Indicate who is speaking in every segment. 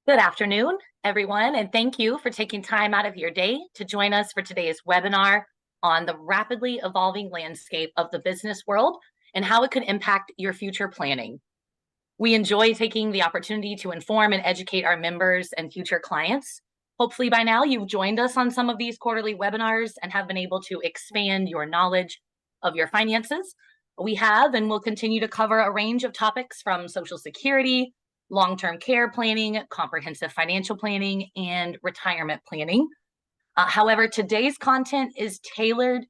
Speaker 1: Good afternoon, everyone, and thank you for taking time out of your day to join us for today's webinar on the rapidly evolving landscape of the business world and how it could impact your future planning. We enjoy taking the opportunity to inform and educate our members and future clients. Hopefully by now you've joined us on some of these quarterly webinars and have been able to expand your knowledge of your finances. We have and will continue to cover a range of topics from Social Security, long-term care planning, comprehensive financial planning, and retirement planning. However, today's content is tailored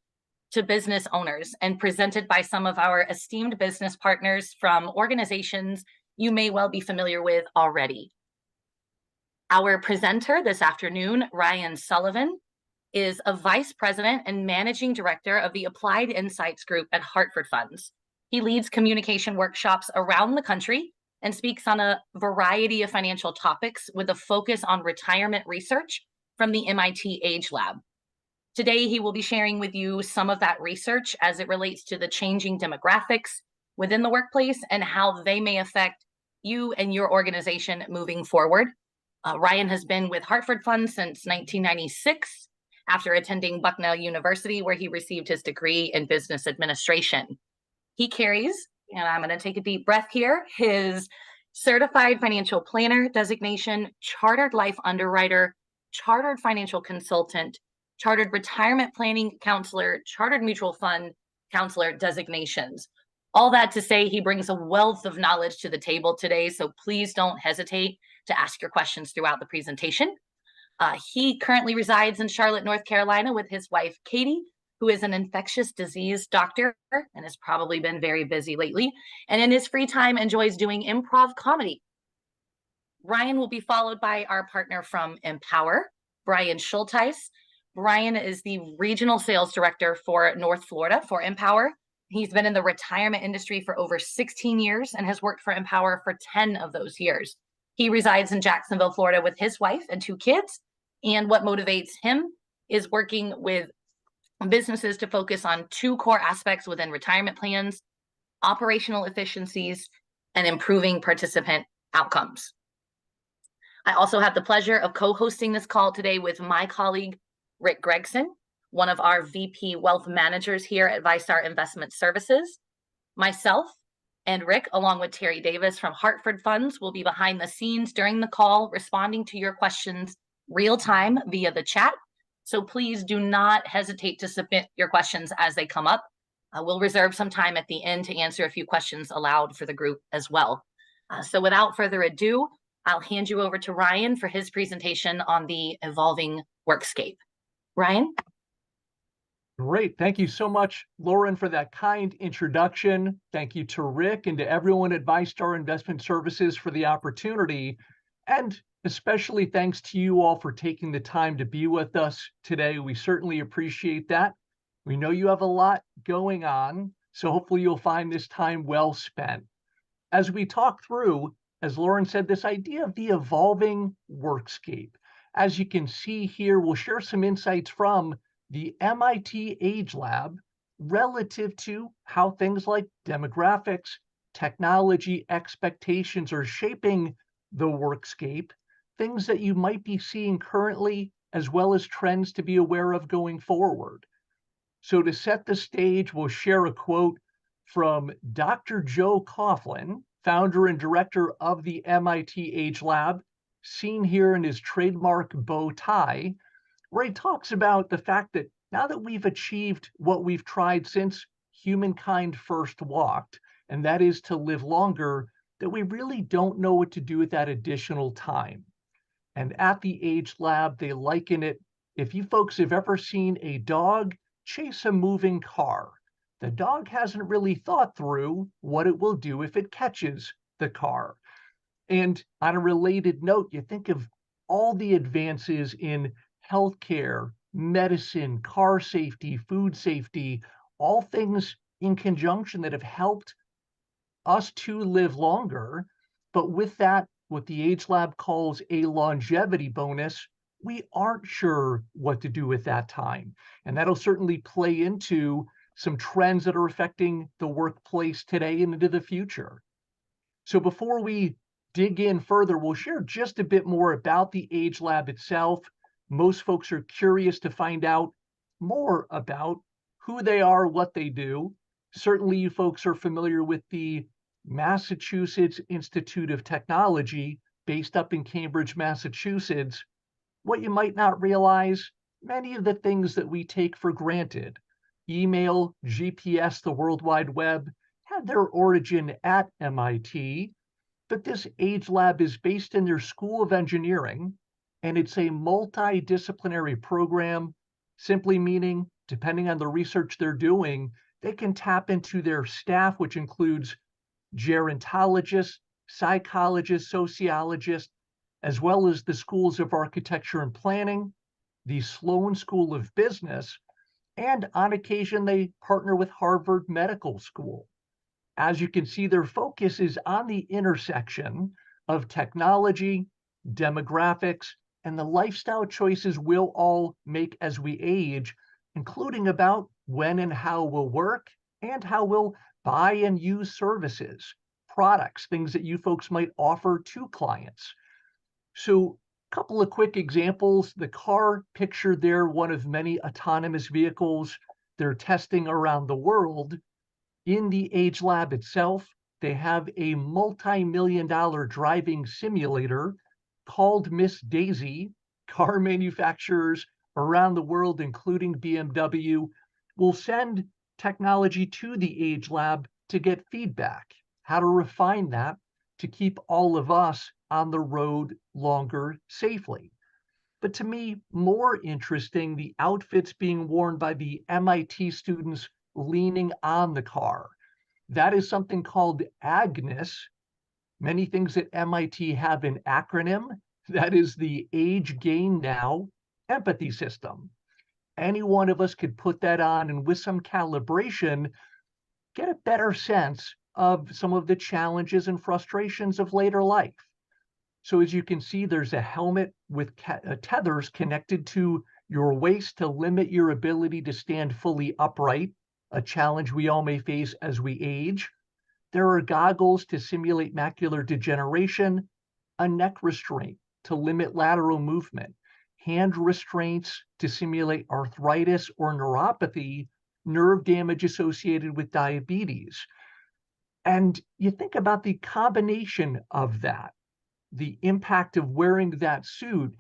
Speaker 1: to business owners and presented by some of our esteemed business partners from organizations you may well be familiar with already. Our presenter this afternoon, Ryan Sullivan, is a vice president and managing director of the Applied Insights Group at Hartford Funds. He leads communication workshops around the country and speaks on a variety of financial topics with a focus on retirement research from the MIT Age Lab. Today, he will be sharing with you some of that research as it relates to the changing demographics within the workplace and how they may affect you and your organization moving forward. Ryan has been with Hartford Funds since 1996 after attending Bucknell University, where he received his degree in business administration. He carries, and I'm going to take a deep breath here, his certified financial planner designation, chartered life underwriter, chartered financial consultant, chartered retirement planning counselor, chartered mutual fund counselor designations. All that to say, he brings a wealth of knowledge to the table today, so please don't hesitate to ask your questions throughout the presentation. He currently resides in Charlotte, North Carolina with his wife, Katie, who is an infectious disease doctor and has probably been very busy lately, and in his free time enjoys doing improv comedy. Ryan will be followed by our partner from Empower, Brian Schulteis. Brian is the regional sales director for North Florida for Empower. He's been in the retirement industry for over 16 years and has worked for Empower for 10 of those years. He resides in Jacksonville, Florida with his wife and 2 kids. And what motivates him is working with businesses to focus on 2 core aspects within retirement plans: operational efficiencies and improving participant outcomes. I also have the pleasure of co-hosting this call today with my colleague, Rick Gregson, one of our VP wealth managers here at VyStar Investment Services. Myself and Rick, along with Terry Davis from Hartford Funds, will be behind the scenes during the call, responding to your questions real time via the chat. So please do not hesitate to submit your questions as they come up. We'll reserve some time at the end to answer a few questions aloud for the group as well. So without further ado, I'll hand you over to Ryan for his presentation on the evolving workscape. Ryan?
Speaker 2: Great. Thank you so much, Lauren, for that kind introduction. Thank you to Rick and to everyone at VyStar Investment Services for the opportunity. And especially thanks to you all for taking the time to be with us today. We certainly appreciate that. We know you have a lot going on, so hopefully you'll find this time well spent. As we talk through, as Lauren said, this idea of the evolving workscape. As you can see here, we'll share some insights from the MIT Age Lab relative to how things like demographics, technology, expectations are shaping the workscape, things that you might be seeing currently, as well as trends to be aware of going forward. So to set the stage, we'll share a quote from Dr. Joe Coughlin, founder and director of the MIT Age Lab, seen here in his trademark bow tie, where he talks about the fact that now that we've achieved what we've tried since humankind first walked, and that is to live longer, that we really don't know what to do with that additional time. And at the Age Lab, they liken it, if you folks have ever seen a dog chase a moving car, the dog hasn't really thought through what it will do if it catches the car. And on a related note, you think of all the advances in healthcare, medicine, car safety, food safety, all things in conjunction that have helped us to live longer. But with that, what the Age Lab calls a longevity bonus, we aren't sure what to do with that time. And that'll certainly play into some trends that are affecting the workplace today and into the future. So before we dig in further, we'll share just a bit more about the Age Lab itself. Most folks are curious to find out more about who they are, what they do. Certainly, you folks are familiar with the Massachusetts Institute of Technology, based up in Cambridge, Massachusetts. What you might not realize, many of the things that we take for granted, email, GPS, the World Wide Web, had their origin at MIT. But this Age Lab is based in their School of Engineering, and it's a multidisciplinary program, simply meaning, depending on the research they're doing, they can tap into their staff, which includes gerontologists, psychologists, sociologists, as well as the schools of architecture and planning, the Sloan School of Business, and on occasion, they partner with Harvard Medical School. As you can see, their focus is on the intersection of technology, demographics, and the lifestyle choices we'll all make as we age, including about when and how we'll work and how we'll buy and use services, products, things that you folks might offer to clients. So a couple of quick examples. The car pictured there, one of many autonomous vehicles they're testing around the world. In the Age Lab itself, they have a multi-million-dollar driving simulator called Miss Daisy. Car manufacturers around the world, including BMW, will send technology to the Age Lab to get feedback, how to refine that to keep all of us on the road longer safely. But to me, more interesting, the outfits being worn by the MIT students leaning on the car. That is something called Agnes. Many things at MIT have an acronym. That is the Age Gain Now Empathy System. Any one of us could put that on and with some calibration, get a better sense of some of the challenges and frustrations of later life. So as you can see, there's a helmet with tethers connected to your waist to limit your ability to stand fully upright, a challenge we all may face as we age. There are goggles to simulate macular degeneration, a neck restraint to limit lateral movement, hand restraints to simulate arthritis or neuropathy, nerve damage associated with diabetes. And you think about the combination of that, the impact of wearing that suit.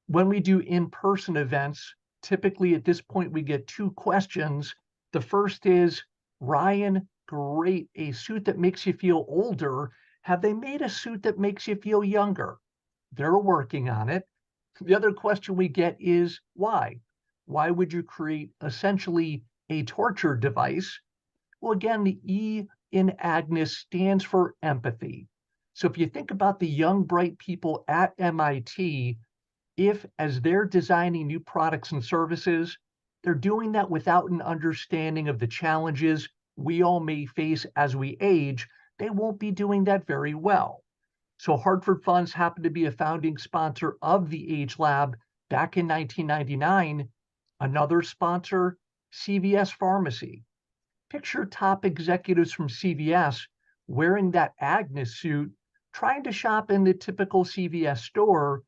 Speaker 2: When we do in-person events, typically at this point, we get two questions. The first is, Ryan, great, a suit that makes you feel older. Have they made a suit that makes you feel younger? They're working on it. The other question we get is, why? Why would you create essentially a torture device? Well, again, the E in Agnes stands for empathy. So if you think about the young, bright people at MIT, if as they're designing new products and services, they're doing that without an understanding of the challenges we all may face as we age, they won't be doing that very well. So Hartford Funds happened to be a founding sponsor of the Age Lab back in 1999. Another sponsor, CVS Pharmacy. Picture top executives from CVS wearing that Agnes suit, trying to shop in the typical CVS store,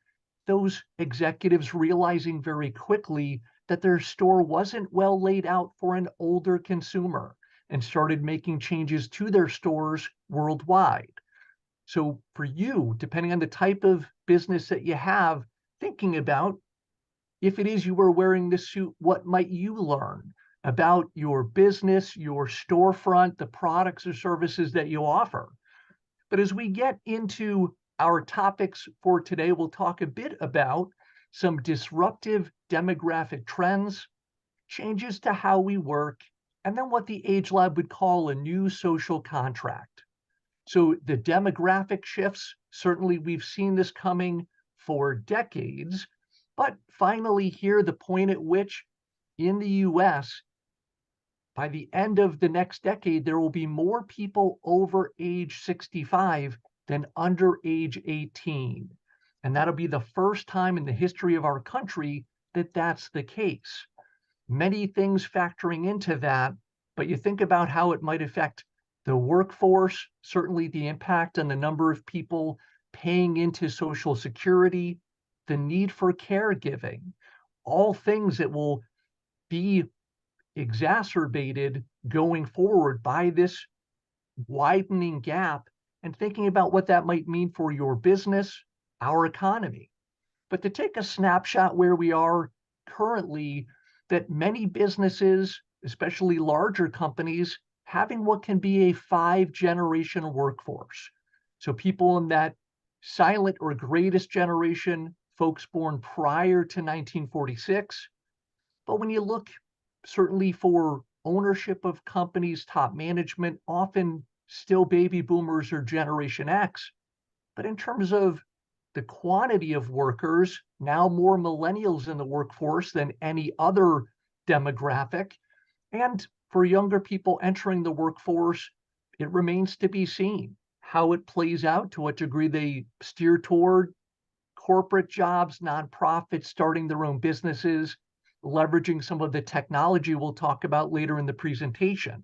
Speaker 2: those executives realizing very quickly that their store wasn't well laid out for an older consumer and started making changes to their stores worldwide. So for you, depending on the type of business that you have, thinking about if it is you were wearing this suit, what might you learn about your business, your storefront, the products or services that you offer? But as we get into our topics for today, we'll talk a bit about some disruptive demographic trends, changes to how we work, and then what the Age Lab would call a new social contract. So the demographic shifts, certainly we've seen this coming for decades, but finally here, the point at which in the US, by the end of the next decade, there will be more people over age 65 than under age 18. And that'll be the first time in the history of our country that that's the case. Many things factoring into that, but you think about how it might affect the workforce, certainly the impact on the number of people paying into Social Security, the need for caregiving, all things that will be exacerbated going forward by this widening gap, and thinking about what that might mean for your business, our economy. But to take a snapshot where we are currently, that many businesses, especially larger companies, having what can be a 5-generation workforce. So people in that silent or greatest generation, folks born prior to 1946. But when you look certainly for ownership of companies, top management, often still baby boomers or Generation X. But in terms of the quantity of workers, now more millennials in the workforce than any other demographic. And for younger people entering the workforce, it remains to be seen how it plays out, to what degree they steer toward corporate jobs, nonprofits, starting their own businesses, leveraging some of the technology we'll talk about later in the presentation.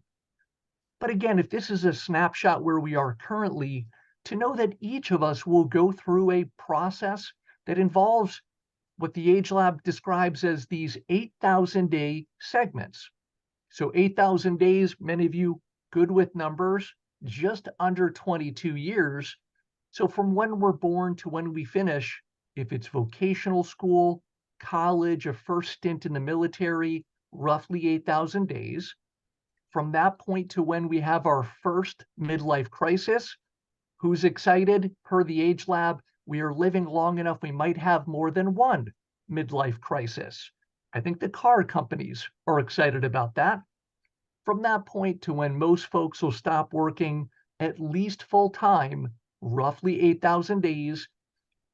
Speaker 2: But again, if this is a snapshot where we are currently, to know that each of us will go through a process that involves what the Age Lab describes as these 8,000-day segments. So 8,000 days, many of you good with numbers, just under 22 years. So from when we're born to when we finish, if it's vocational school, college, a first stint in the military, roughly 8,000 days. From that point to when we have our first midlife crisis, who's excited? Per the Age Lab, we are living long enough, we might have more than one midlife crisis. I think the car companies are excited about that. From that point to when most folks will stop working at least full time, roughly 8,000 days.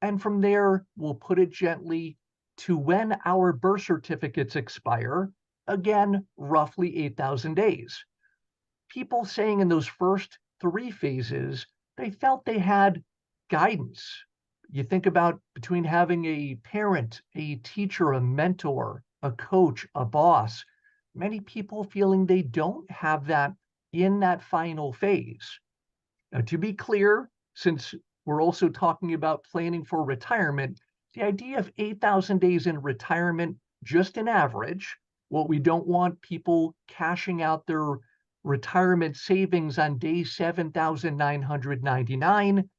Speaker 2: And from there, we'll put it gently, to when our birth certificates expire, again, roughly 8,000 days. People saying in those first 3 phases, they felt they had guidance. You think about between having a parent, a teacher, a mentor, a coach, a boss, many people feeling they don't have that in that final phase. Now, to be clear, since we're also talking about planning for retirement, the idea of 8,000 days in retirement, just an average, what we don't want people cashing out their retirement savings on day 7,999.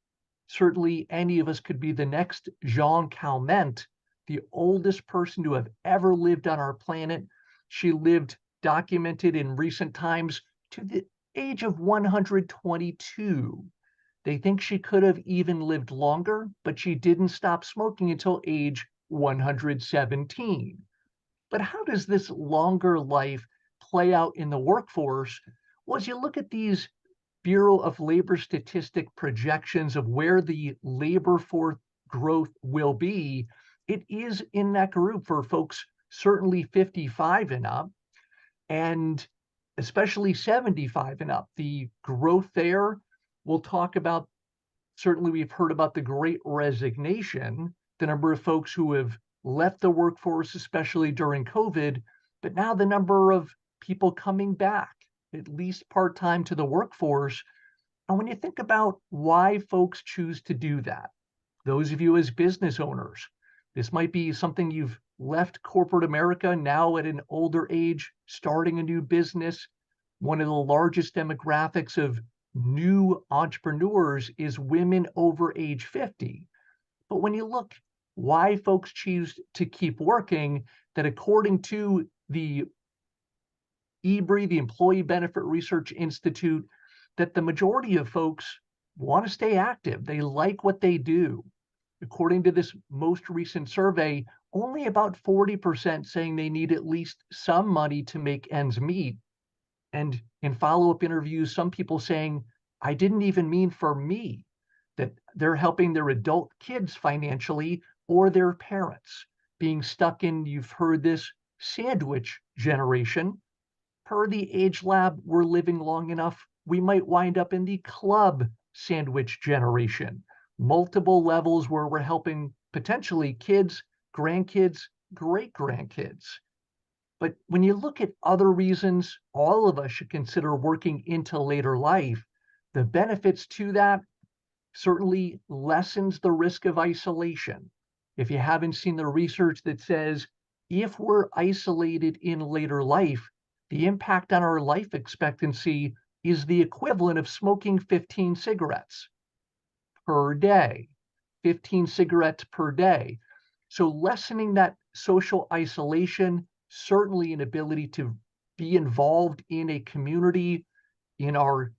Speaker 2: Certainly, any of us could be the next Jean Calment, the oldest person to have ever lived on our planet. She lived, documented in recent times, to the age of 122. They think she could have even lived longer, but she didn't stop smoking until age 117. But how does this longer life play out in the workforce? Well, as you look at these Bureau of Labor Statistic projections of where the labor force growth will be, it is in that group for folks certainly 55 and up, and especially 75 and up. The growth there, we'll talk about. Certainly, we've heard about the Great Resignation, the number of folks who have left the workforce, especially during COVID, but now the number of people coming back, at least part-time, to the workforce. And when you think about why folks choose to do that, those of you as business owners, this might be something you've left corporate America, now at an older age, starting a new business. One of the largest demographics of new entrepreneurs is women over age 50. But when you look why folks choose to keep working, that according to the EBRI, the Employee Benefit Research Institute, that the majority of folks want to stay active. They like what they do. According to this most recent survey, only about 40% saying they need at least some money to make ends meet. And in follow-up interviews, some people saying, I didn't even mean for me, that they're helping their adult kids financially or their parents, being stuck in, you've heard this, sandwich generation. Per the Age Lab, we're living long enough, we might wind up in the club sandwich generation, multiple levels where we're helping potentially kids, grandkids, great-grandkids. But when you look at other reasons all of us should consider working into later life, the benefits to that, certainly lessens the risk of isolation. If you haven't seen the research that says if we're isolated in later life, the impact on our life expectancy is the equivalent of smoking 15 cigarettes per day, 15 cigarettes per day. So lessening that social isolation, certainly an ability to be involved in a community, in our,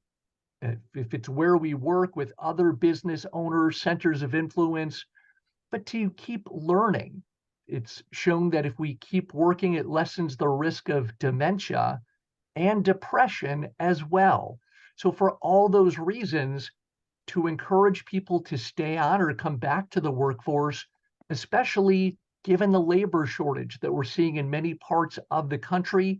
Speaker 2: if it's where we work with other business owners, centers of influence, but to keep learning. It's shown that if we keep working, it lessens the risk of dementia and depression as well. So for all those reasons, to encourage people to stay on or come back to the workforce, especially given the labor shortage that we're seeing in many parts of the country.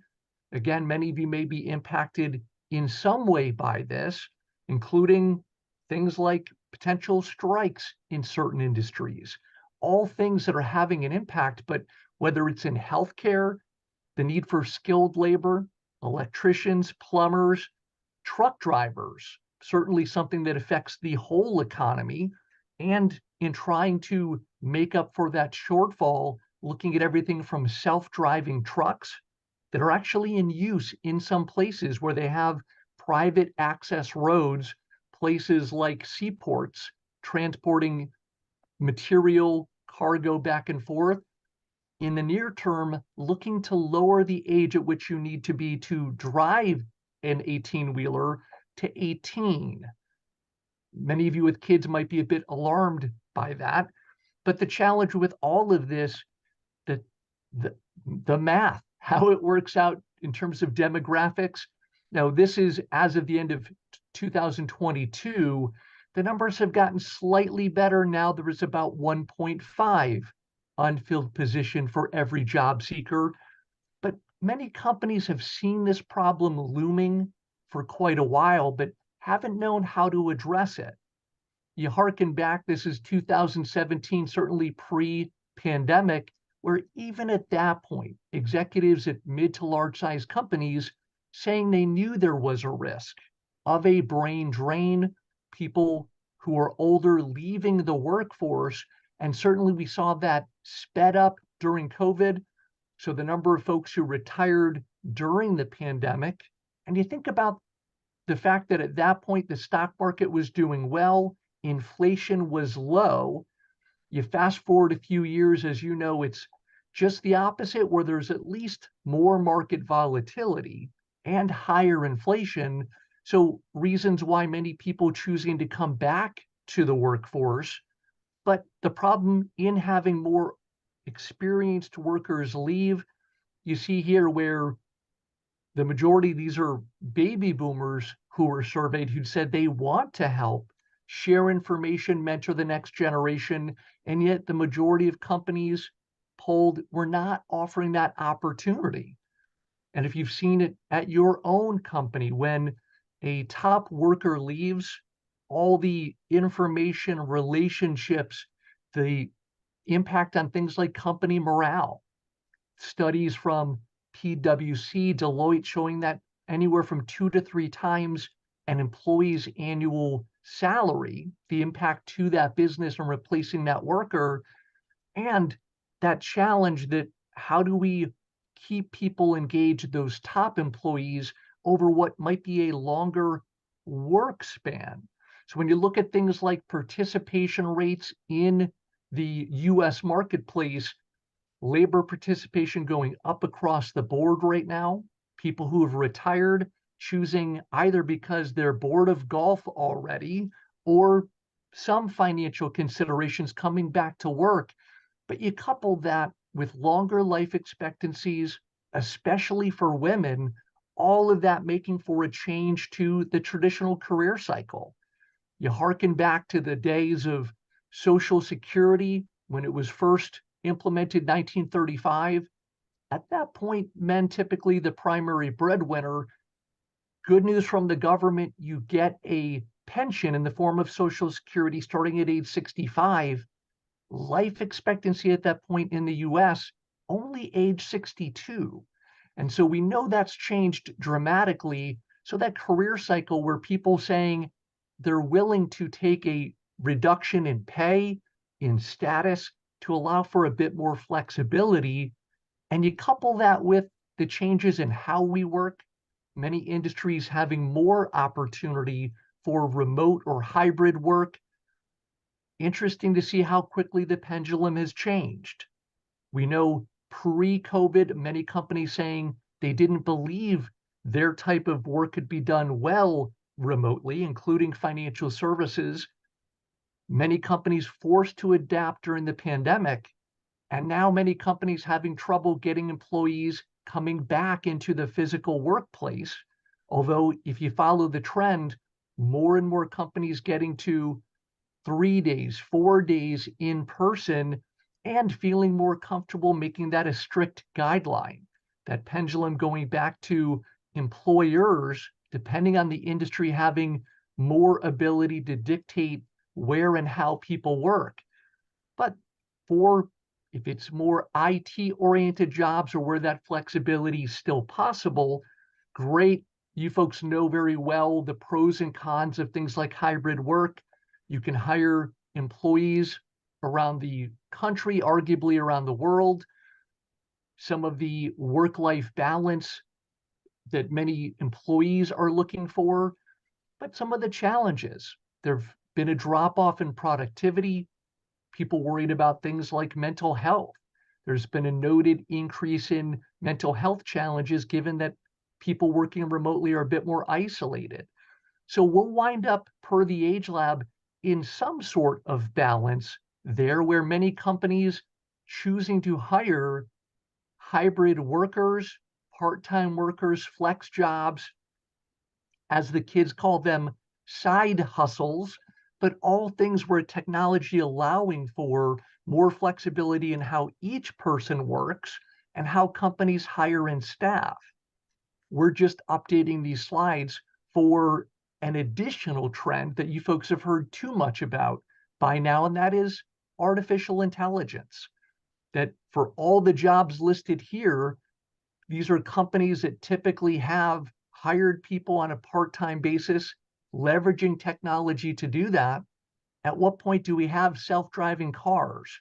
Speaker 2: Again, many of you may be impacted in some way by this, including things like potential strikes in certain industries, all things that are having an impact. But whether it's in healthcare, the need for skilled labor, electricians, plumbers, truck drivers, certainly something that affects the whole economy. And in trying to make up for that shortfall, looking at everything from self-driving trucks that are actually in use in some places where they have private access roads, places like seaports, transporting material, cargo back and forth. In the near term, looking to lower the age at which you need to be to drive an 18-wheeler to 18. Many of you with kids might be a bit alarmed by that, but the challenge with all of this, the, the, the math, how it works out in terms of demographics. Now, this is as of the end of 2022, the numbers have gotten slightly better. Now there is about 1.5 unfilled position for every job seeker. But many companies have seen this problem looming for quite a while, but haven't known how to address it. You hearken back, this is 2017, certainly pre-pandemic, where even at that point, executives at mid to large size companies saying they knew there was a risk of a brain drain, people who are older leaving the workforce. And certainly we saw that sped up during COVID. So the number of folks who retired during the pandemic, and you think about the fact that at that point the stock market was doing well, inflation was low. You fast forward a few years, as you know, it's just the opposite, where there's at least more market volatility and higher inflation. So reasons why many people choosing to come back to the workforce. But the problem in having more experienced workers leave, you see here where the majority, these are baby boomers who were surveyed who said they want to help, share information, mentor the next generation. And yet the majority of companies polled were not offering that opportunity. And if you've seen it at your own company, when a top worker leaves, all the information, relationships, the impact on things like company morale, studies from PwC, Deloitte showing that anywhere from 2 to 3 times an employee's annual salary, the impact to that business and replacing that worker, and that challenge that how do we keep people engaged, those top employees, over what might be a longer work span. So when you look at things like participation rates in the US marketplace, labor participation going up across the board right now, people who have retired choosing either because they're bored of golf already or some financial considerations coming back to work. But you couple that with longer life expectancies, especially for women, all of that making for a change to the traditional career cycle. You hearken back to the days of Social Security when it was first implemented 1935. At that point, men typically the primary breadwinner. Good news from the government, you get a pension in the form of Social Security starting at age 65. Life expectancy at that point in the US, only age 62. And so we know that's changed dramatically. So that career cycle where people saying they're willing to take a reduction in pay, in status, to allow for a bit more flexibility. And you couple that with the changes in how we work, many industries having more opportunity for remote or hybrid work. Interesting to see how quickly the pendulum has changed. We know pre-COVID, many companies saying they didn't believe their type of work could be done well remotely, including financial services. Many companies forced to adapt during the pandemic, and now many companies having trouble getting employees coming back into the physical workplace. Although if you follow the trend, more and more companies getting to 3 days, 4 days in person, and feeling more comfortable making that a strict guideline. That pendulum going back to employers, depending on the industry, having more ability to dictate where and how people work. But for if it's more IT oriented jobs or where that flexibility is still possible, great. You folks know very well the pros and cons of things like hybrid work. You can hire employees around the country, arguably around the world. Some of the work-life balance that many employees are looking for, but some of the challenges. There've been a drop-off in productivity, people worried about things like mental health. There's been a noted increase in mental health challenges given that people working remotely are a bit more isolated. So we'll wind up, per the Age Lab, in some sort of balance there where many companies choosing to hire hybrid workers, part-time workers, flex jobs, as the kids call them, side hustles, but all things where technology allowing for more flexibility in how each person works and how companies hire and staff. We're just updating these slides for an additional trend that you folks have heard too much about by now, and that is artificial intelligence. That for all the jobs listed here, these are companies that typically have hired people on a part-time basis, leveraging technology to do that. At what point do we have self-driving cars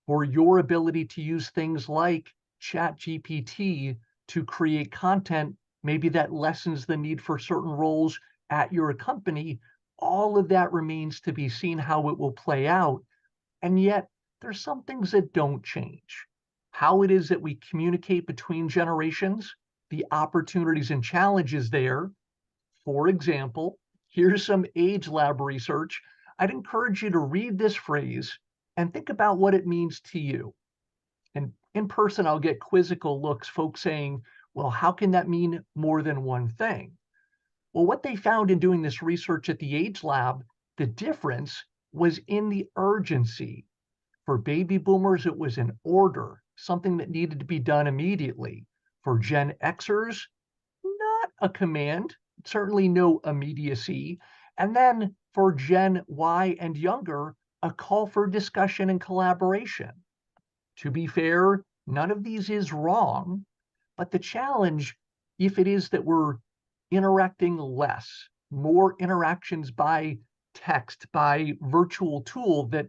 Speaker 2: or your ability to use things like ChatGPT to create content, maybe that lessens the need for certain roles at your company? All of that remains to be seen how it will play out. And yet there's some things that don't change. How it is that we communicate between generations, the opportunities and challenges there. For example, here's some Age Lab research. I'd encourage you to read this phrase and think about what it means to you. And in person, I'll get quizzical looks, folks saying, well, how can that mean more than one thing? Well, what they found in doing this research at the Age Lab, the difference was in the urgency. For baby boomers, it was an order, something that needed to be done immediately. For Gen Xers, not a command, certainly no immediacy. And then for Gen Y and younger, a call for discussion and collaboration. To be fair, none of these is wrong, but the challenge, if it is that we're interacting less, more interactions by text, by virtual tool, that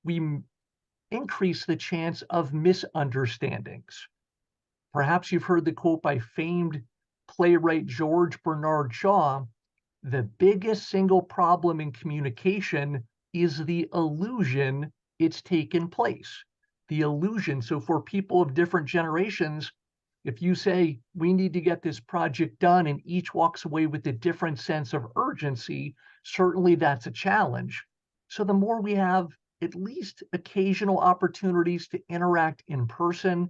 Speaker 2: we increase the chance of misunderstandings. Perhaps you've heard the quote by famed playwright George Bernard Shaw, the biggest single problem in communication is the illusion it's taken place. The illusion. So for people of different generations, if you say, we need to get this project done, and each walks away with a different sense of urgency, certainly that's a challenge. So the more we have at least occasional opportunities to interact in person,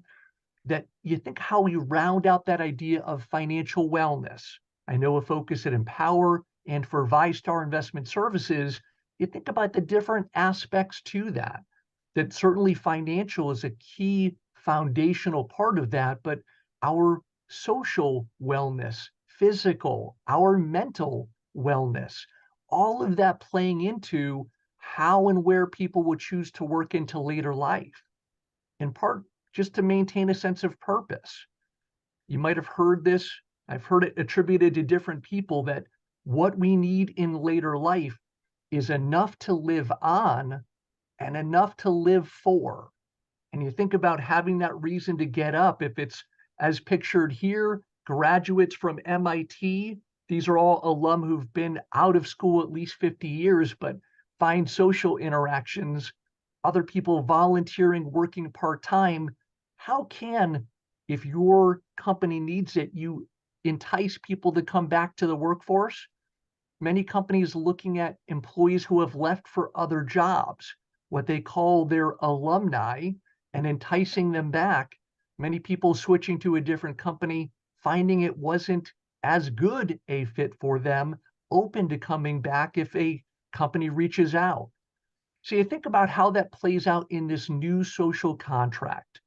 Speaker 2: that you think how we round out that idea of financial wellness. I know a focus at Empower and for VyStar Investment Services, you think about the different aspects to that, that certainly financial is a key foundational part of that, but our social wellness, physical, our mental wellness, all of that playing into how and where people will choose to work into later life, in part just to maintain a sense of purpose. You might have heard this, I've heard it attributed to different people, that what we need in later life is enough to live on and enough to live for. And you think about having that reason to get up, if it's as pictured here, graduates from MIT, these are all alum who've been out of school at least 50 years, but find social interactions, other people volunteering, working part-time. How can, if your company needs it, you entice people to come back to the workforce? Many companies looking at employees who have left for other jobs, what they call their alumni, and enticing them back. Many people switching to a different company, finding it wasn't as good a fit for them, open to coming back if a company reaches out. So you think about how that plays out in this new social contract.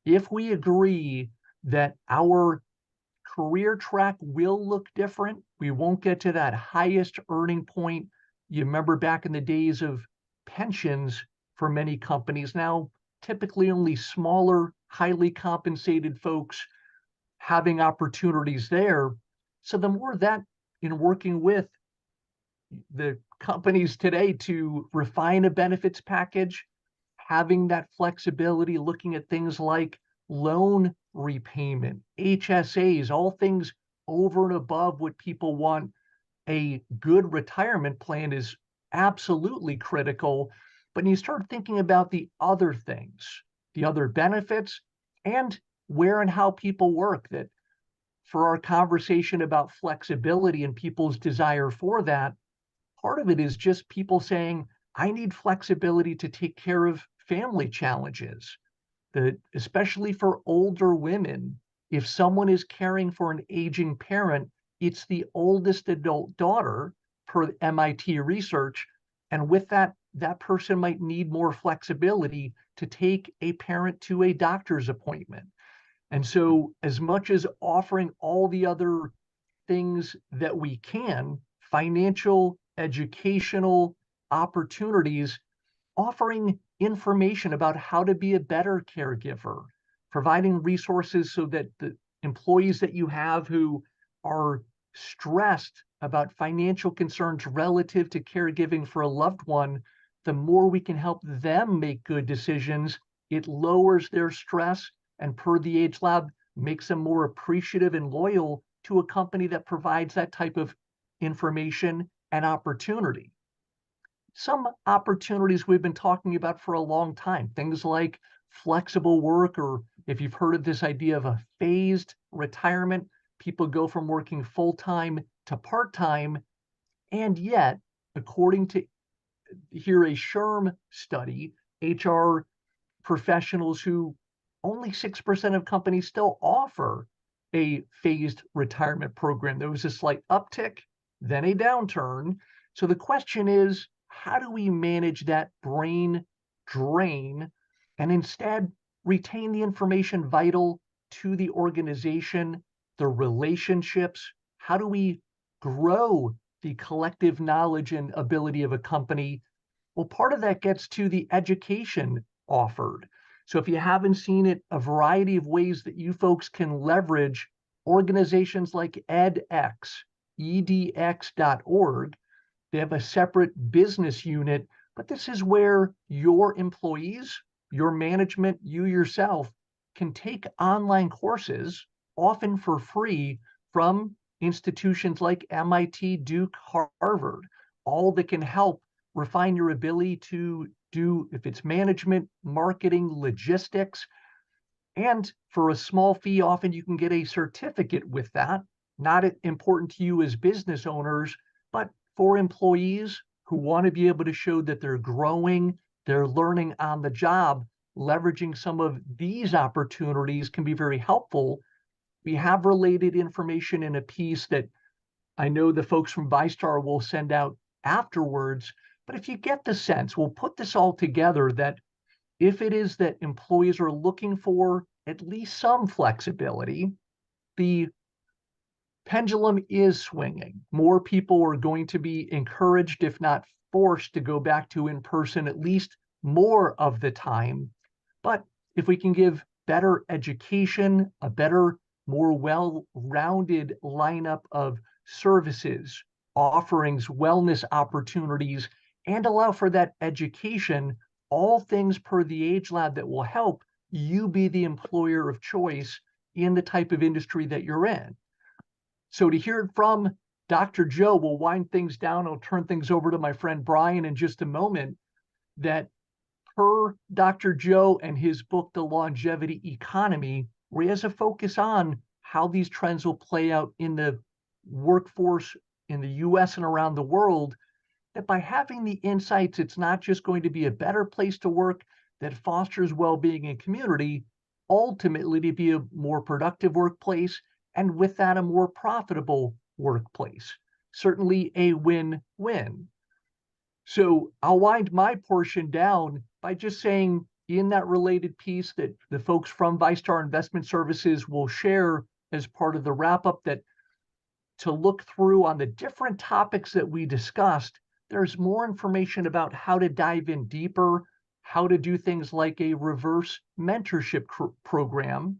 Speaker 2: If we agree that our career track will look different. We won't get to that highest earning point. You remember back in the days of pensions for many companies, now typically only smaller, highly compensated folks having opportunities there. So the more that in working with the companies today to refine a benefits package, having that flexibility, looking at things like loan repayment, HSAs, all things over and above what people want. A good retirement plan is absolutely critical. But you start thinking about the other things, the other benefits, and where and how people work. That for our conversation about flexibility and people's desire for that, part of it is just people saying, I need flexibility to take care of family challenges. Especially for older women, if someone is caring for an aging parent, it's the oldest adult daughter per MIT research. And with that, that person might need more flexibility to take a parent to a doctor's appointment. And so, as much as offering all the other things that we can, financial, educational opportunities, offering information about how to be a better caregiver, providing resources so that the employees that you have who are stressed about financial concerns relative to caregiving for a loved one, the more we can help them make good decisions, it lowers their stress, and per the Age Lab, makes them more appreciative and loyal to a company that provides that type of information and opportunity. Some opportunities we've been talking about for a long time, things like flexible work, or if you've heard of this idea of a phased retirement, people go from working full-time to part-time. And yet, according to here a SHRM study, HR professionals, who only 6% of companies still offer a phased retirement program. There was a slight uptick, then a downturn. So the question is, how do we manage that brain drain and instead retain the information vital to the organization, the relationships? How do we grow the collective knowledge and ability of a company? Well, part of that gets to the education offered. So if you haven't seen it, a variety of ways that you folks can leverage organizations like edX, edx.org. They have a separate business unit, but this is where your employees, your management, you yourself can take online courses, often for free, from institutions like MIT, Duke, Harvard, all that can help refine your ability to do, if it's management, marketing, logistics. And for a small fee, often you can get a certificate with that, not important to you as business owners, but for employees who want to be able to show that they're growing, they're learning on the job. Leveraging some of these opportunities can be very helpful. We have related information in a piece that I know the folks from VyStar will send out afterwards. But if you get the sense, we'll put this all together, that if it is that employees are looking for at least some flexibility, the pendulum is swinging. More people are going to be encouraged, if not forced, to go back to in-person at least more of the time. But if we can give better education, a better, more well-rounded lineup of services, offerings, wellness opportunities, and allow for that education, all things per the Age Lab that will help you be the employer of choice in the type of industry that you're in. So to hear it from Dr. Joe, we'll wind things down. I'll turn things over to my friend Brian in just a moment, that per Dr. Joe and his book, The Longevity Economy, where he has a focus on how these trends will play out in the workforce in the US and around the world, that by having the insights, it's not just going to be a better place to work that fosters well-being and community, ultimately to be a more productive workplace, and with that, a more profitable workplace. Certainly a win-win. So I'll wind my portion down by just saying in that related piece that the folks from VyStar Investment Services will share as part of the wrap-up, that to look through on the different topics that we discussed, there's more information about how to dive in deeper, how to do things like a reverse mentorship program,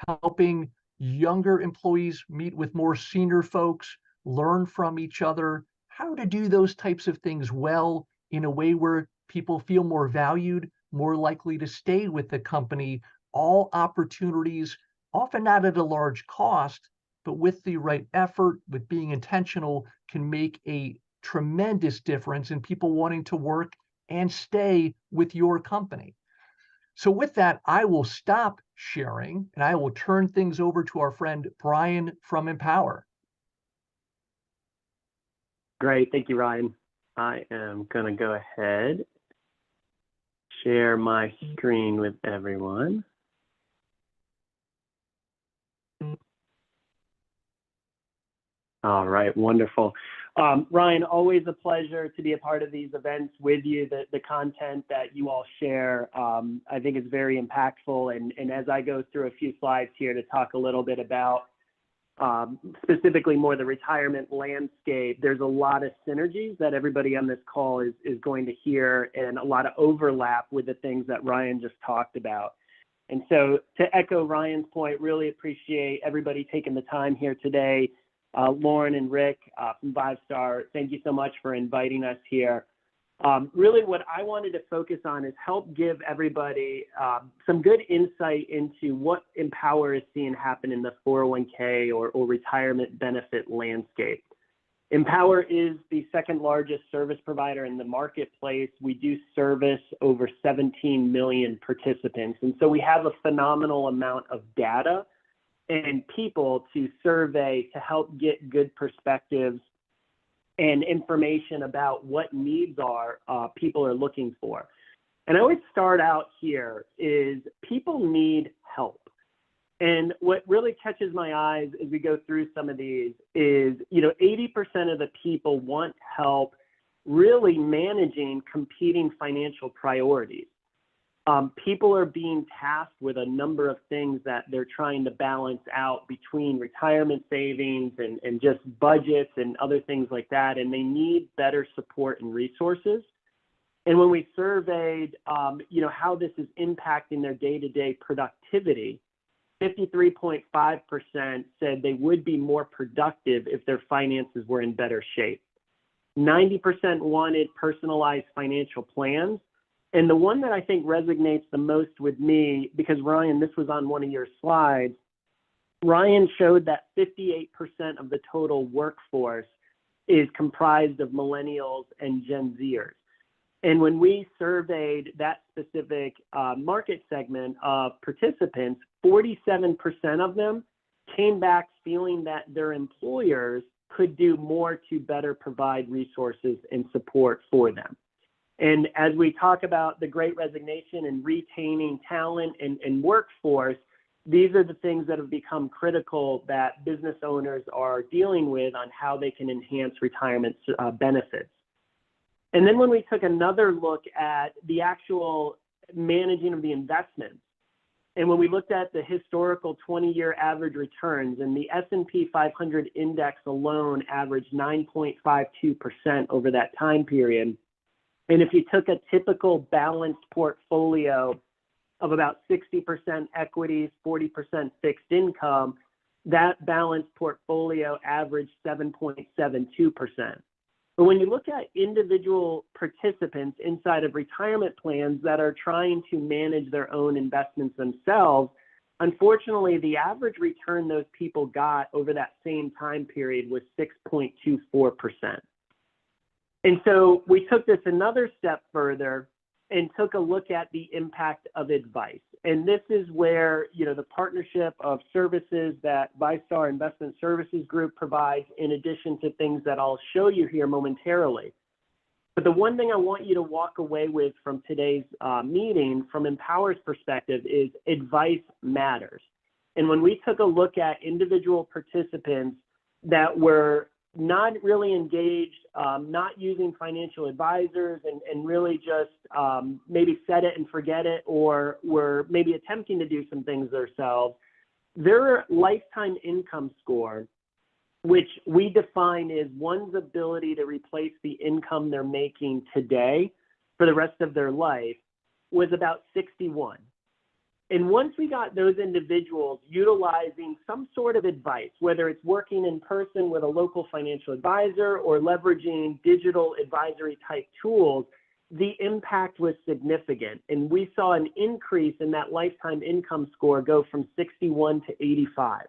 Speaker 2: helping younger employees meet with more senior folks, learn from each other, how to do those types of things well in a way where people feel more valued, more likely to stay with the company, all opportunities, often not at a large cost, but with the right effort, with being intentional, can make a tremendous difference in people wanting to work and stay with your company. So with that, I will stop sharing and I will turn things over to our friend Brian from Empower.
Speaker 3: Great, thank you, Ryan. I am going to go ahead, share my screen with everyone. All right, wonderful. Ryan, always a pleasure to be a part of these events with you. The content that you all share, I think is very impactful. And as I go through a few slides here to talk a little bit about specifically more the retirement landscape, there's a lot of synergies that everybody on this call is going to hear, and a lot of overlap with the things that Ryan just talked about. And so to echo Ryan's point, really appreciate everybody taking the time here today. Lauren and Rick from VyStar, thank you so much for inviting us here. Really what I wanted to focus on is help give everybody some good insight into what Empower is seeing happen in the 401k or retirement benefit landscape. Empower is the second largest service provider in the marketplace. We do service over 17 million participants. And so we have a phenomenal amount of data and people to survey to help get good perspectives and information about what needs people are looking for. And I always start out here is people need help. And what really catches my eyes as we go through some of these is, 80% of the people want help really managing competing financial priorities. People are being tasked with a number of things that they're trying to balance out between retirement savings and just budgets and other things like that, and they need better support and resources. And when we surveyed, how this is impacting their day-to-day productivity, 53.5% said they would be more productive if their finances were in better shape. 90% wanted personalized financial plans. And the one that I think resonates the most with me, because Ryan, this was on one of your slides, Ryan showed that 58% of the total workforce is comprised of millennials and Gen Zers. And when we surveyed that specific market segment of participants, 47% of them came back feeling that their employers could do more to better provide resources and support for them. And as we talk about the Great Resignation and retaining talent and workforce, these are the things that have become critical that business owners are dealing with on how they can enhance retirement benefits. And then when we took another look at the actual managing of the investments, and when we looked at the historical 20-year average returns, and the S&P 500 index alone averaged 9.52% over that time period. And if you took a typical balanced portfolio of about 60% equities, 40% fixed income, that balanced portfolio averaged 7.72%. But when you look at individual participants inside of retirement plans that are trying to manage their own investments themselves, unfortunately, the average return those people got over that same time period was 6.24%. And so we took this another step further and took a look at the impact of advice. And this is where, the partnership of services that VyStar Investment Services Group provides, in addition to things that I'll show you here momentarily. But the one thing I want you to walk away with from today's meeting from Empower's perspective is advice matters. And when we took a look at individual participants that were not really engaged, not using financial advisors, and really just maybe set it and forget it, or were maybe attempting to do some things themselves, their lifetime income score, which we define as one's ability to replace the income they're making today for the rest of their life, was about 61. And once we got those individuals utilizing some sort of advice, whether it's working in person with a local financial advisor or leveraging digital advisory type tools, the impact was significant. And we saw an increase in that lifetime income score go from 61 to 85.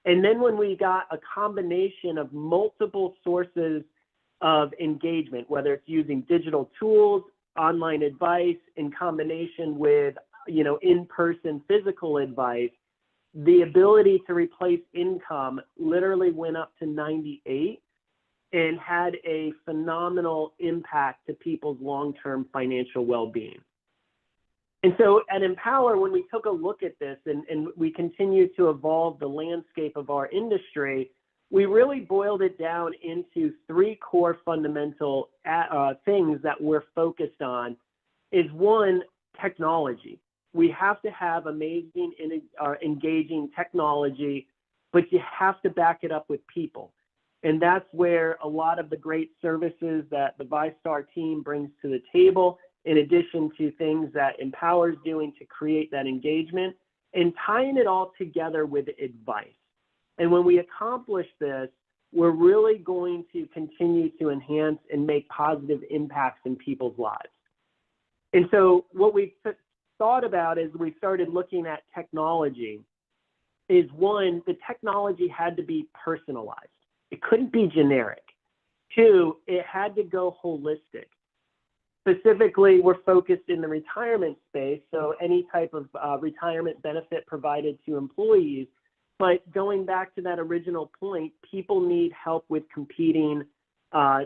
Speaker 3: And then when we got a combination of multiple sources of engagement, whether it's using digital tools, online advice, in combination with in-person physical advice, the ability to replace income literally went up to 98 and had a phenomenal impact to people's long-term financial well-being. And so at Empower, when we took a look at this and we continue to evolve the landscape of our industry, we really boiled it down into three core fundamental things that we're focused on. Is one, technology. We have to have amazing, engaging technology, but you have to back it up with people. And that's where a lot of the great services that the VyStar team brings to the table, in addition to things that Empower is doing to create that engagement, and tying it all together with advice. And when we accomplish this, we're really going to continue to enhance and make positive impacts in people's lives. And so what we thought about as we started looking at technology is, one, the technology had to be personalized. It couldn't be generic. Two, it had to go holistic. Specifically, we're focused in the retirement space, so any type of retirement benefit provided to employees. But going back to that original point, people need help with competing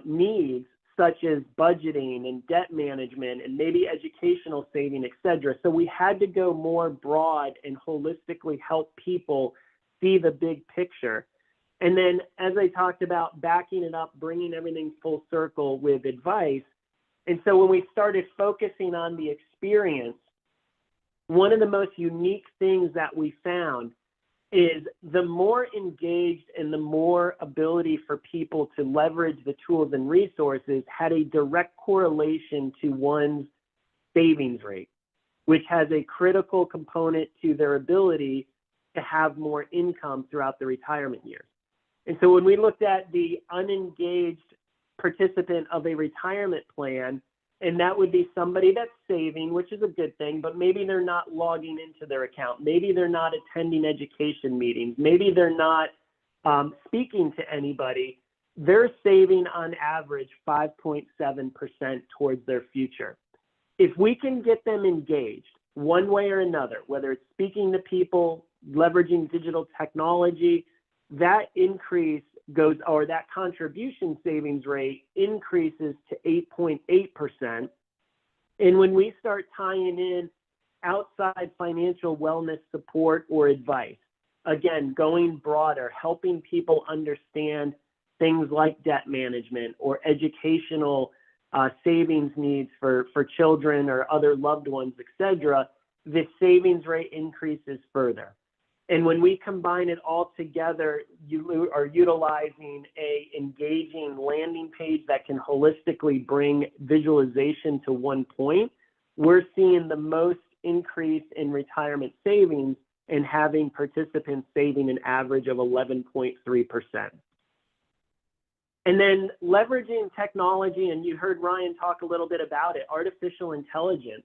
Speaker 3: needs, such as budgeting and debt management and maybe educational saving, et cetera. So we had to go more broad and holistically help people see the big picture. And then, as I talked about, backing it up, bringing everything full circle with advice. And so when we started focusing on the experience, one of the most unique things that we found is the more engaged and the more ability for people to leverage the tools and resources had a direct correlation to one's savings rate, which has a critical component to their ability to have more income throughout the retirement years. And so when we looked at the unengaged participant of a retirement plan, and that would be somebody that's saving, which is a good thing, but maybe they're not logging into their account. Maybe they're not attending education meetings. Maybe they're not speaking to anybody. They're saving on average 5.7% towards their future. If we can get them engaged one way or another, whether it's speaking to people, leveraging digital technology, that increase goes, or that contribution savings rate increases to 8.8%. And when we start tying in outside financial wellness support or advice, again, going broader, helping people understand things like debt management or educational savings needs for children or other loved ones, et cetera, the savings rate increases further. And when we combine it all together, you are utilizing a engaging landing page that can holistically bring visualization to one point. We're seeing the most increase in retirement savings and having participants saving an average of 11.3%. And then leveraging technology, and you heard Ryan talk a little bit about it, artificial intelligence.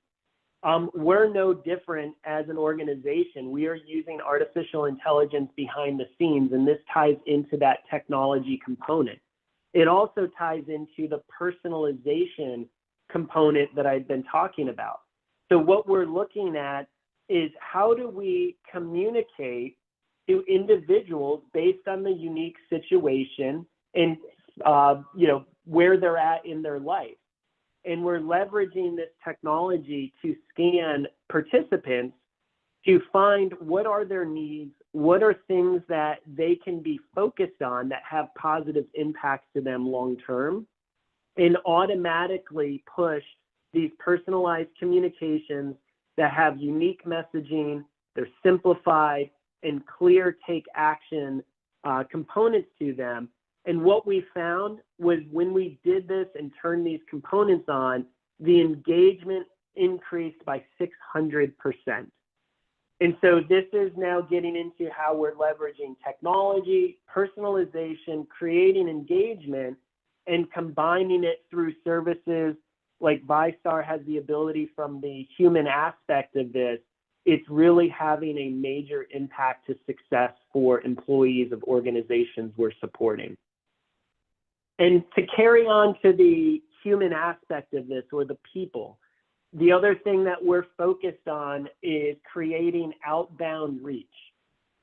Speaker 3: We're no different as an organization. We are using artificial intelligence behind the scenes, and this ties into that technology component. It also ties into the personalization component that I've been talking about. So what we're looking at is how do we communicate to individuals based on the unique situation and where they're at in their life. And we're leveraging this technology to scan participants to find what are their needs, what are things that they can be focused on that have positive impacts to them long term, and automatically push these personalized communications that have unique messaging, they're simplified and clear take action components to them. And what we found was when we did this and turned these components on, the engagement increased by 600%. And so this is now getting into how we're leveraging technology, personalization, creating engagement, and combining it through services like VyStar has the ability from the human aspect of this. It's really having a major impact to success for employees of organizations we're supporting. And to carry on to the human aspect of this, or the people, the other thing that we're focused on is creating outbound reach.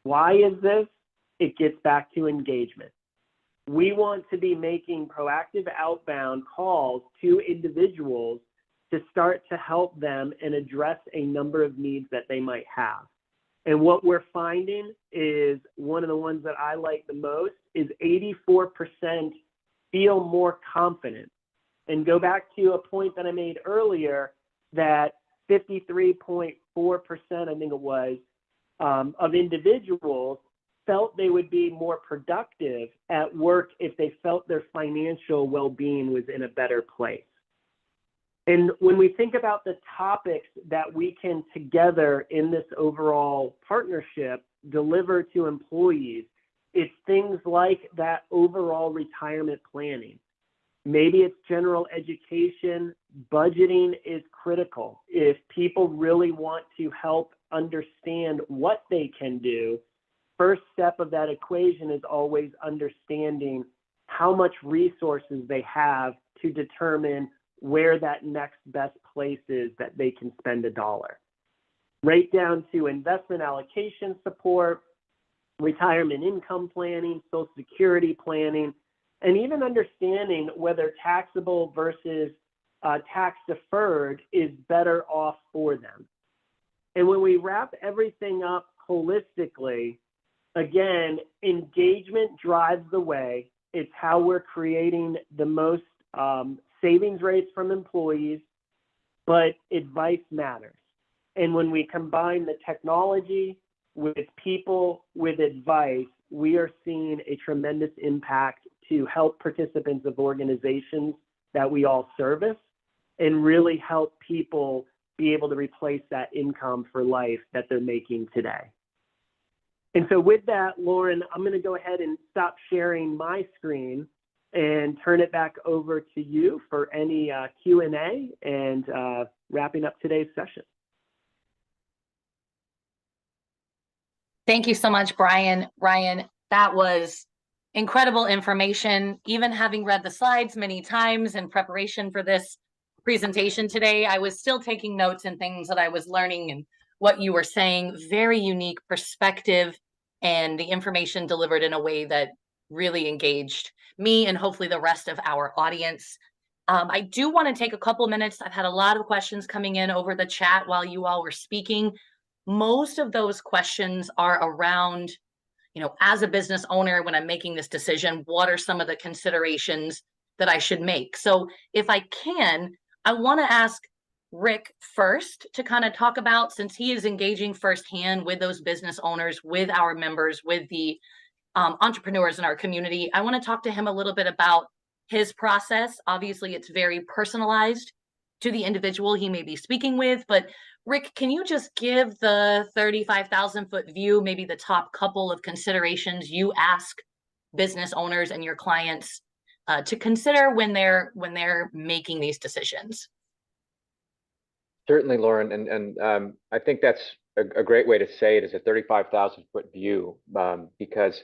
Speaker 3: Why is this? It gets back to engagement. We want to be making proactive outbound calls to individuals to start to help them and address a number of needs that they might have. And what we're finding is, one of the ones that I like the most is 84% feel more confident. And go back to a point that I made earlier, that 53.4%, I think it was, of individuals felt they would be more productive at work if they felt their financial well-being was in a better place. And when we think about the topics that we can together in this overall partnership deliver to employees, it's things like that overall retirement planning. Maybe it's general education. Budgeting is critical. If people really want to help understand what they can do, first step of that equation is always understanding how much resources they have to determine where that next best place is that they can spend $1. Right down to investment allocation support, retirement income planning, Social Security planning, and even understanding whether taxable versus tax deferred is better off for them. And when we wrap everything up holistically, again, engagement drives the way. It's how we're creating the most savings rates from employees, but advice matters. And when we combine the technology with people, with advice, we are seeing a tremendous impact to help participants of organizations that we all service and really help people be able to replace that income for life that they're making today. And so with that, Lauren, I'm going to go ahead and stop sharing my screen and turn it back over to you for any Q&A and wrapping up today's session.
Speaker 1: Thank you so much, Brian. Ryan, that was incredible information. Even having read the slides many times in preparation for this presentation today, I was still taking notes and things that I was learning and what you were saying. Very unique perspective, and the information delivered in a way that really engaged me and hopefully the rest of our audience. I do want to take a couple minutes. I've had a lot of questions coming in over the chat while you all were speaking. Most of those questions are around, as a business owner, when I'm making this decision, what are some of the considerations that I should make? So if I can, I want to ask Rick first to kind of talk about, since he is engaging firsthand with those business owners, with our members, with the entrepreneurs in our community. I want to talk to him a little bit about his process. Obviously, it's very personalized to the individual he may be speaking with, but Rick, can you just give the 35,000-foot view, maybe the top couple of considerations you ask business owners and your clients to consider when they're making these decisions?
Speaker 4: Certainly, Lauren, and I think that's a great way to say it is a 35,000-foot view, because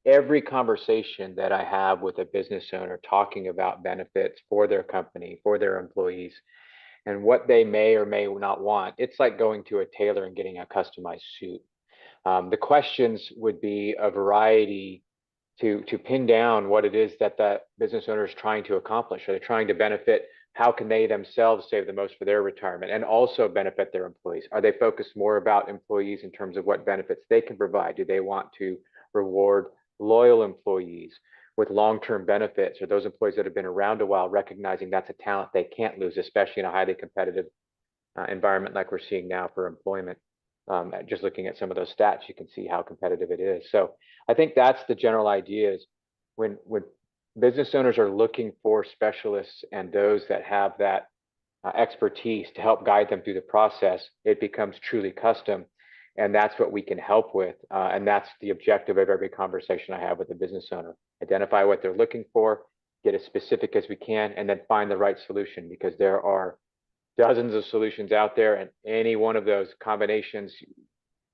Speaker 4: every conversation that I have with a business owner talking about benefits for their company, for their employees, and what they may or may not want, it's like going to a tailor and getting a customized suit. The questions would be a variety to pin down what it is that that business owner is trying to accomplish. Are they trying to benefit? How can they themselves save the most for their retirement and also benefit their employees? Are they focused more about employees in terms of what benefits they can provide? Do they want to reward loyal employees with long-term benefits, or those employees that have been around a while, recognizing that's a talent they can't lose, especially in a highly competitive environment like we're seeing now for employment? Just looking at some of those stats, you can see how competitive it is. So I think that's the general idea, is when business owners are looking for specialists and those that have that expertise to help guide them through the process, it becomes truly custom. And that's what we can help with. And that's the objective of every conversation I have with a business owner. Identify what they're looking for, get as specific as we can, and then find the right solution, because there are dozens of solutions out there, and any one of those combinations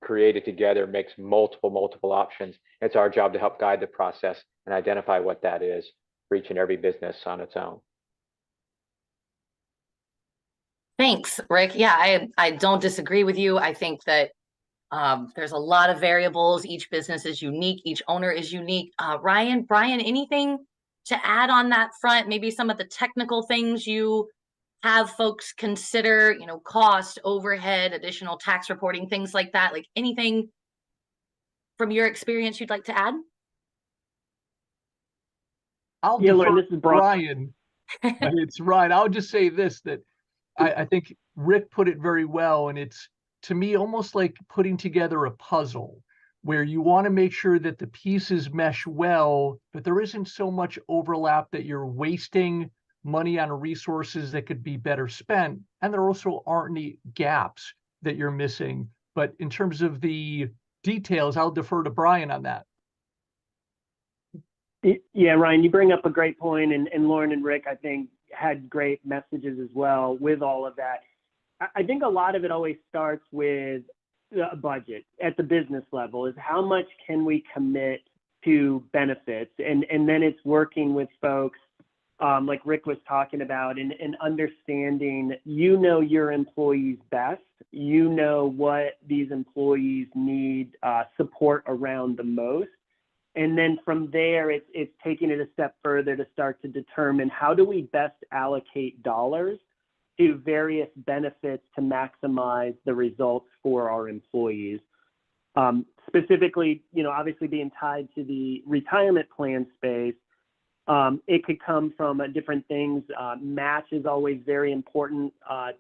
Speaker 4: created together makes multiple options. It's our job to help guide the process and identify what that is for each and every business on its own.
Speaker 1: Thanks, Rick. Yeah, I don't disagree with you. I think that there's a lot of variables. Each business is unique. Each owner is unique. Ryan, Brian, anything to add on that front? Maybe some of the technical things you have folks consider, cost, overhead, additional tax reporting, things like that. Like anything from your experience you'd like to add?
Speaker 2: I'll
Speaker 3: Lauren,
Speaker 2: defer
Speaker 3: this is
Speaker 2: Brian. It's right. I'll just say this, that I think Rick put it very well, and it's, to me, almost like putting together a puzzle where you want to make sure that the pieces mesh well, but there isn't so much overlap that you're wasting money on resources that could be better spent, and there also aren't any gaps that you're missing. But in terms of the details, I'll defer to Brian on that.
Speaker 3: Yeah, Ryan, you bring up a great point, and Lauren and Rick, I think, had great messages as well with all of that. I think a lot of it always starts with a budget at the business level, is how much can we commit to benefits, and then it's working with folks like Rick was talking about, and understanding, your employees best, what these employees need support around the most. And then from there, it's taking it a step further to start to determine, how do we best allocate dollars to various benefits to maximize the results for our employees. Specifically, obviously being tied to the retirement plan space, it could come from different things. Match is always very important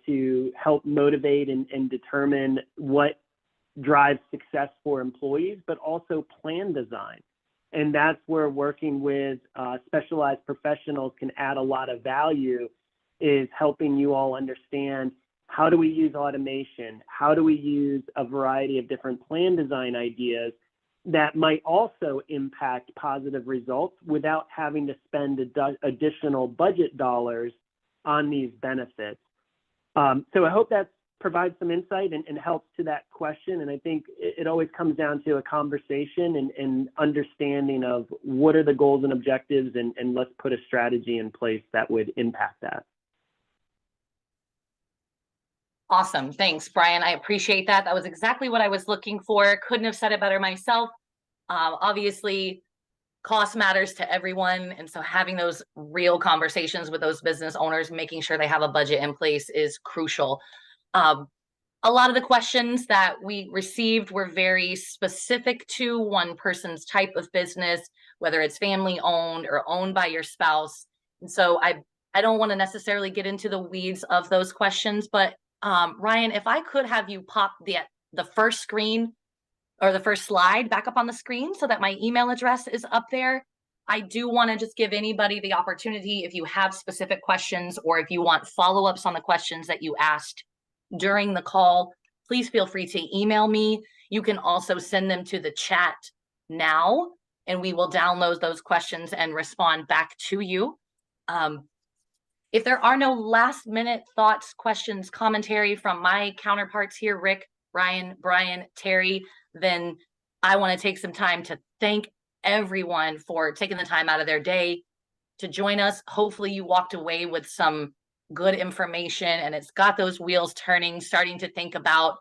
Speaker 3: to help motivate and determine what drives success for employees, but also plan design. And that's where working with specialized professionals can add a lot of value, is helping you all understand, how do we use automation? How do we use a variety of different plan design ideas that might also impact positive results without having to spend additional budget dollars on these benefits? So I hope that provides some insight and helps to that question. And I think it always comes down to a conversation and understanding of what are the goals and objectives, and let's put a strategy in place that would impact that.
Speaker 1: Awesome. Thanks, Brian. I appreciate that. That was exactly what I was looking for. Couldn't have said it better myself. Obviously, cost matters to everyone. And so having those real conversations with those business owners, making sure they have a budget in place, is crucial. A lot of the questions that we received were very specific to one person's type of business, whether it's family owned or owned by your spouse. And so I don't want to necessarily get into the weeds of those questions, but Ryan, if I could have you pop the first screen, or the first slide, back up on the screen so that my email address is up there. I do want to just give anybody the opportunity, if you have specific questions or if you want follow-ups on the questions that you asked during the call, please feel free to email me. You can also send them to the chat now, and we will download those questions and respond back to you. If there are no last minute thoughts, questions, commentary from my counterparts here, Rick, Ryan, Brian, Terry, then I want to take some time to thank everyone for taking the time out of their day to join us. Hopefully you walked away with some good information and it's got those wheels turning, starting to think about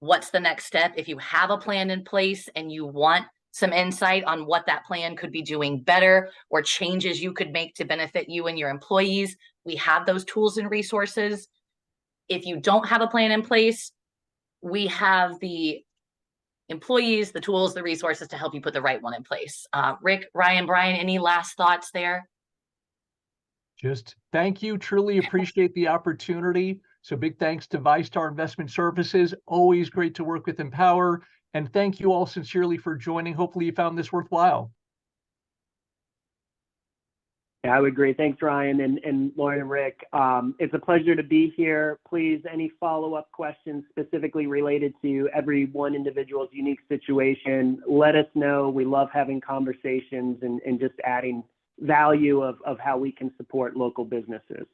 Speaker 1: what's the next step. If you have a plan in place and you want some insight on what that plan could be doing better or changes you could make to benefit you and your employees, we have those tools and resources. If you don't have a plan in place, we have the employees, the tools, the resources to help you put the right one in place. Rick, Ryan, Brian, any last thoughts there?
Speaker 2: Just thank you. Truly appreciate the opportunity. So big thanks to VyStar Investment Services. Always great to work with Empower. And thank you all sincerely for joining. Hopefully you found this worthwhile.
Speaker 3: Yeah, I would agree. Thanks, Ryan and Lauren and Rick. It's a pleasure to be here. Please, any follow-up questions specifically related to every one individual's unique situation, let us know. We love having conversations and just adding value of how we can support local businesses.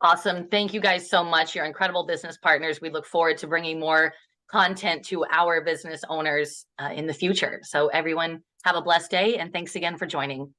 Speaker 1: Awesome. Thank you guys so much. You're incredible business partners. We look forward to bringing more content to our business owners in the future. So everyone have a blessed day and thanks again for joining.